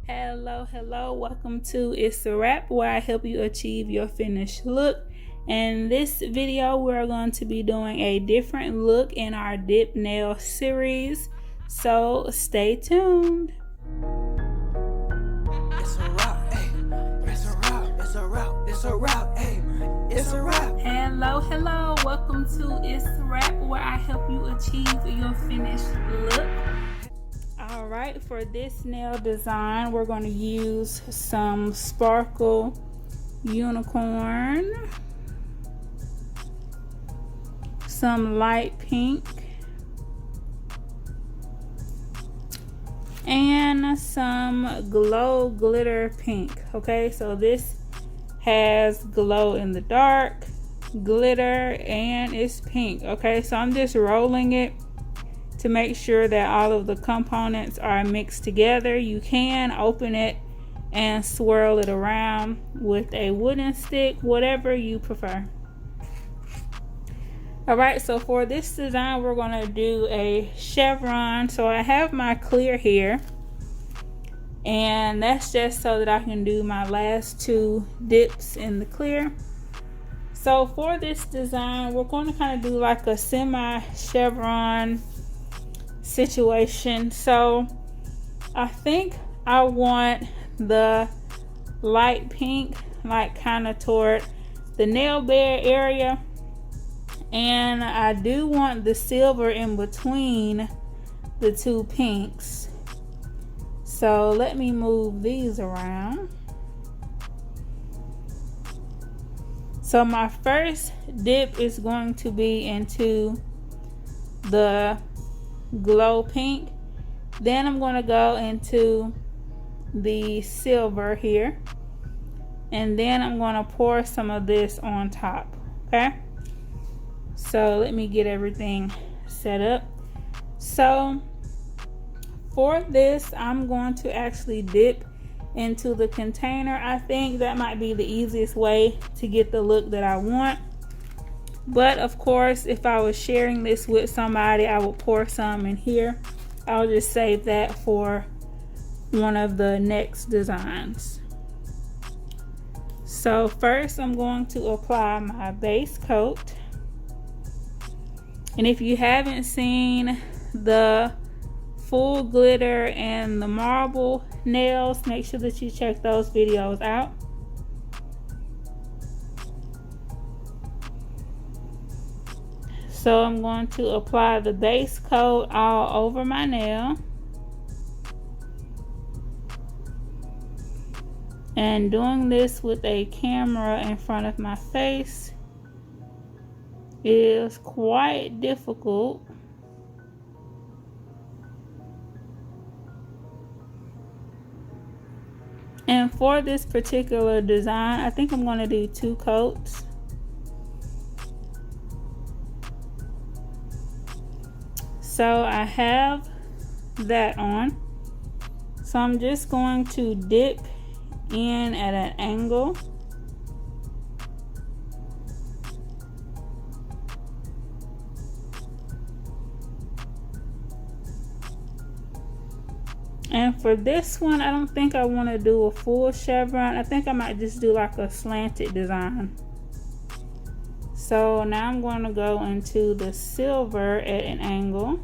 Hello, welcome to Itz Sirap, where I help you achieve your finished look. In this video, we're going to be doing a different look in our dip nail series, so stay tuned. It's a wrap, ayy. It's a wrap, it's a wrap, it's a wrap, ayy. It's a wrap. Hello, welcome to Itz Sirap, where I help you achieve your finished look. Alright, for this nail design, we're going to use some sparkle unicorn, some light pink, and some glow glitter pink. Okay, so this has glow in the dark, glitter, and it's pink. Okay, so I'm just rolling it to make sure that all of the components are mixed together. You can open it and swirl it around with a wooden stick, whatever you prefer. Alright, so for this design, we're going to do a chevron. So I have my clear here, and that's just so that I can do my last two dips in the clear. So for this design, we're going to kind of do like a semi chevron situation. So I think I want the light pink like kind of toward the nail bed area, and I do want the silver in between the two pinks. So let me move these around. So my first dip is going to be into the glow pink, then I'm going to go into the silver here, and then I'm going to pour some of this on top. Okay, so let me get everything set up. So for this, I'm going to actually dip into the container. I think that might be the easiest way to get the look that I want. But of course, if I was sharing this with somebody, I would pour some in here. I'll just save that for one of the next designs. So first, I'm going to apply my base coat. And if you haven't seen the full glitter and the marble nails, make sure that you check those videos out. So I'm going to apply the base coat all over my nail. And doing this with a camera in front of my face is quite difficult. And for this particular design, I think I'm going to do 2 coats. So I have that on. So I'm just going to dip in at an angle. And for this one, I don't think I want to do a full chevron. I think I might just do like a slanted design. So now I'm going to go into the silver at an angle.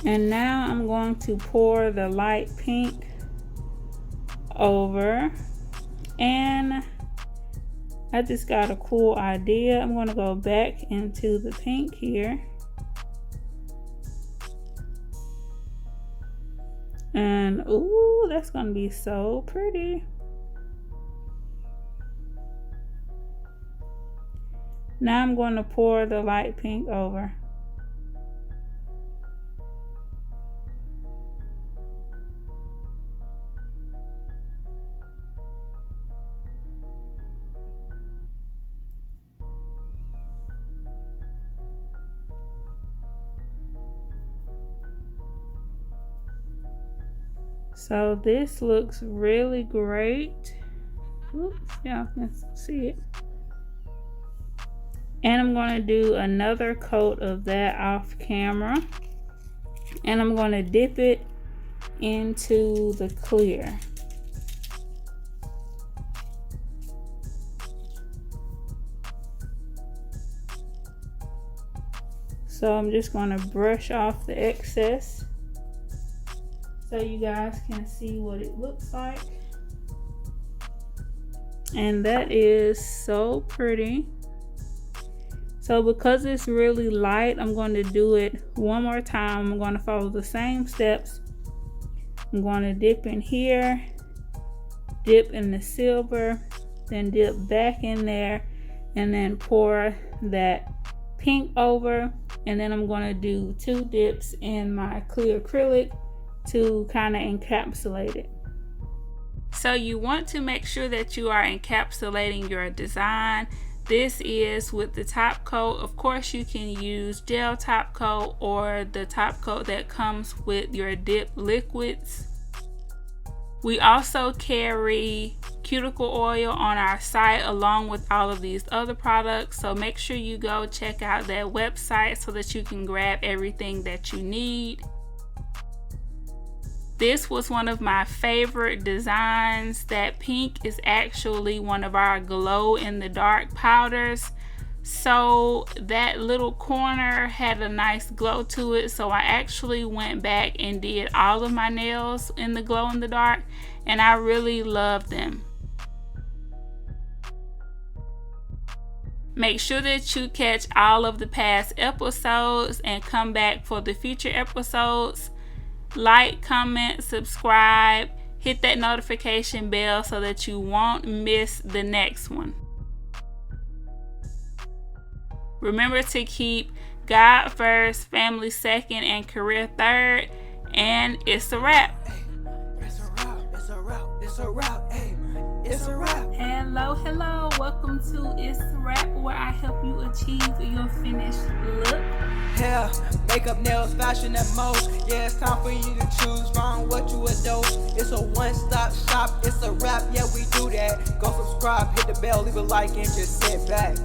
And now I'm going to pour the light pink over, and I just got a cool idea. I'm going to go back into the pink here, and ooh, that's going to be so pretty. Now I'm going to pour the light pink over. So this looks really great. Oops, y'all can see it. And I'm going to do another coat of that off camera. And I'm going to dip it into the clear. So I'm just going to brush off the excess so you guys can see what it looks like. And that is so pretty. So because it's really light, I'm going to do it one more time. I'm going to follow the same steps. I'm going to dip in here, dip in the silver, then dip back in there, and then pour that pink over. And then I'm going to do 2 dips in my clear acrylic to kind of encapsulate it. So you want to make sure that you are encapsulating your design. This is with the top coat. Of course, you can use gel top coat or the top coat that comes with your dip liquids. We also carry cuticle oil on our site along with all of these other products. So make sure you go check out that website so that you can grab everything that you need. This was one of my favorite designs. That pink is actually one of our glow in the dark powders. So that little corner had a nice glow to it. So I actually went back and did all of my nails in the glow in the dark, and I really love them. Make sure that you catch all of the past episodes and come back for the future episodes. Like, comment, subscribe, hit that notification bell so that you won't miss the next one. Remember to keep God first, family second, and career third. And it's a wrap. It's a wrap, it's a wrap, it's a wrap, hey, it's a wrap. Hello, welcome to Itz Sirap, where I help you achieve your finished look. Hair, makeup, nails, fashion, and most. Yeah, it's time for you to choose from what you adore. It's a one-stop shop, it's a wrap, yeah, we do that. Go subscribe, hit the bell, leave a like, and just sit back.